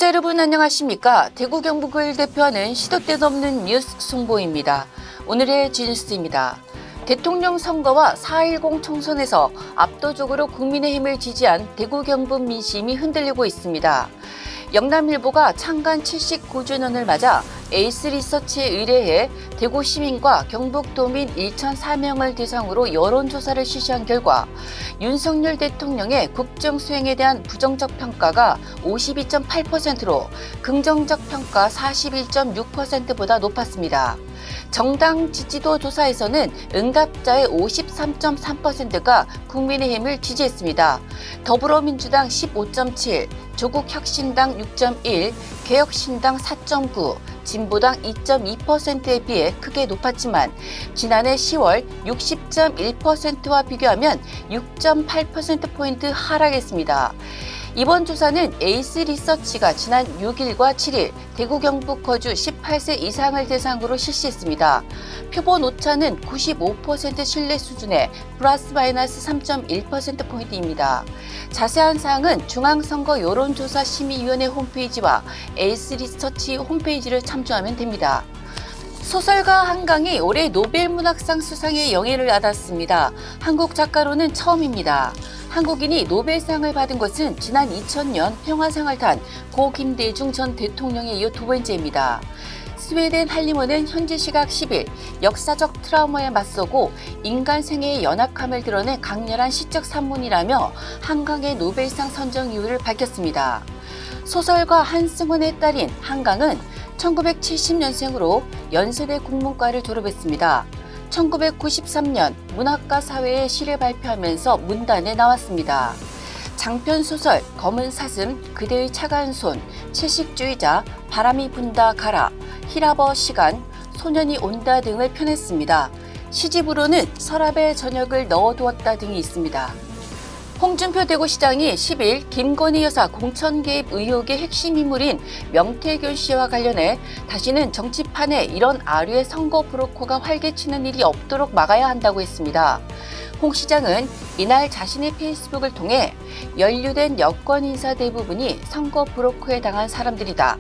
구독자 여러분 안녕하십니까? 대구 경북을 대표하는 시도 때도 없는 뉴스 송보입니다. 오늘의 G뉴스입니다. 대통령 선거와 4.10 총선에서 압도적으로 국민의힘을 지지한 대구 경북 민심이 흔들리고 있습니다. 영남일보가 창간 79주년을 맞아 에이스 리서치에 의뢰해 대구 시민과 경북도민 1,004명을 대상으로 여론조사를 실시한 결과 윤석열 대통령의 국정 수행에 대한 부정적 평가가 52.8%로 긍정적 평가 41.6%보다 높았습니다. 정당 지지도 조사에서는 응답자의 53.3%가 국민의힘을 지지했습니다. 더불어민주당 15.7, 조국혁신당 6.1, 개혁신당 4.9, 진보당 2.2%에 비해 크게 높았지만 지난해 10월 60.1%와 비교하면 6.8%포인트 하락했습니다. 이번 조사는 에이스 리서치가 지난 6일과 7일 대구 경북 거주 18세 이상을 대상으로 실시했습니다. 표본 오차는 95% 신뢰 수준의 플러스 마이너스 3.1%포인트입니다. 자세한 사항은 중앙선거 여론조사심의위원회 홈페이지와 에이스 리서치 홈페이지를 참조하면 됩니다. 소설가 한강이 올해 노벨문학상 수상의 영예를 받았습니다. 한국 작가로는 처음입니다. 한국인이 노벨상을 받은 것은 지난 2000년 평화상을 탄 고 김대중 전 대통령에 이어 두 번째입니다. 스웨덴 할리먼은 현지 시각 10일 역사적 트라우마에 맞서고 인간 생애의 연약함을 드러낸 강렬한 시적 산문이라며 한강의 노벨상 선정 이유를 밝혔습니다. 소설가 한승원의 딸인 한강은 1970년생으로 연세대 국문과를 졸업했습니다. 1993년 문학과 사회의 시를 발표하면서 문단에 나왔습니다. 장편 소설 검은 사슴, 그대의 차가운 손, 채식주의자, 바람이 분다 가라, 히라버 시간, 소년이 온다 등을 펴냈습니다. 시집으로는 서랍에 저녁을 넣어두었다 등이 있습니다. 홍준표 대구시장이 10일 김건희 여사 공천 개입 의혹의 핵심 인물인 명태균 씨와 관련해 다시는 정치판에 이런 아류의 선거 브로커가 활개치는 일이 없도록 막아야 한다고 했습니다. 홍 시장은 이날 자신의 페이스북을 통해 연루된 여권 인사 대부분이 선거 브로커에 당한 사람들이다.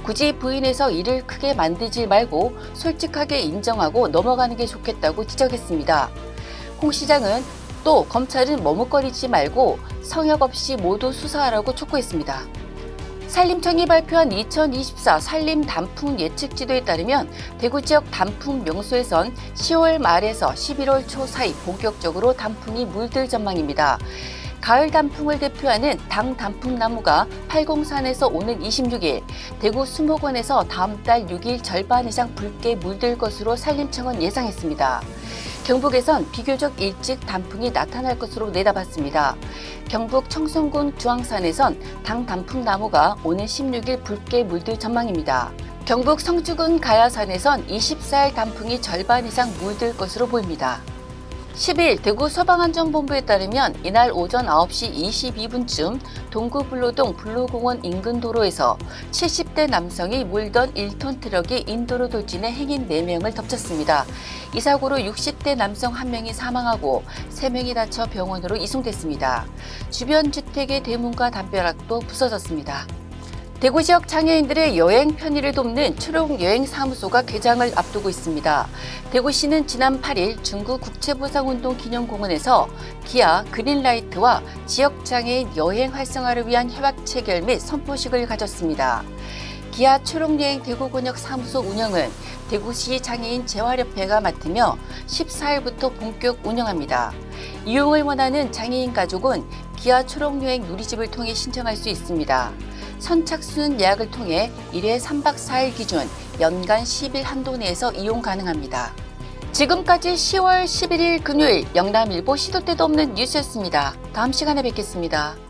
굳이 부인해서 일을 크게 만들지 말고 솔직하게 인정하고 넘어가는 게 좋겠다고 지적했습니다. 홍 시장은 또 검찰은 머뭇거리지 말고 성역 없이 모두 수사하라고 촉구했습니다. 산림청이 발표한 2024 산림 단풍 예측지도에 따르면 대구 지역 단풍 명소에선 10월 말에서 11월 초 사이 본격적으로 단풍이 물들 전망입니다. 가을 단풍을 대표하는 당 단풍나무가 팔공산에서 오는 26일, 대구 수목원에서 다음 달 6일 절반 이상 붉게 물들 것으로 산림청은 예상했습니다. 경북에선 비교적 일찍 단풍이 나타날 것으로 내다봤습니다. 경북 청송군 주황산에선 당 단풍나무가 오는 16일 붉게 물들 전망입니다. 경북 성주군 가야산에선 24일 단풍이 절반 이상 물들 것으로 보입니다. 10일 대구 소방안전본부에 따르면 이날 오전 9시 22분쯤 동구블로동 블루공원 인근 도로에서 70대 남성이 몰던 1톤 트럭이 인도로 돌진해 행인 4명을 덮쳤습니다. 이 사고로 60대 남성 1명이 사망하고 3명이 다쳐 병원으로 이송됐습니다. 주변 주택의 대문과 담벼락도 부서졌습니다. 대구 지역 장애인들의 여행 편의를 돕는 초록여행사무소가 개장을 앞두고 있습니다. 대구시는 지난 8일 중구 국채보상운동 기념공원에서 기아 그린라이트와 지역 장애인 여행 활성화를 위한 협약 체결 및 선포식을 가졌습니다. 기아 초록여행 대구권역 사무소 운영은 대구시 장애인 재활협회가 맡으며 14일부터 본격 운영합니다. 이용을 원하는 장애인 가족은 기아 초록여행 누리집을 통해 신청할 수 있습니다. 선착순 예약을 통해 1회 3박 4일 기준 연간 10일 한도 내에서 이용 가능합니다. 지금까지 10월 11일 금요일 영남일보 시도 때도 없는 뉴스였습니다. 다음 시간에 뵙겠습니다.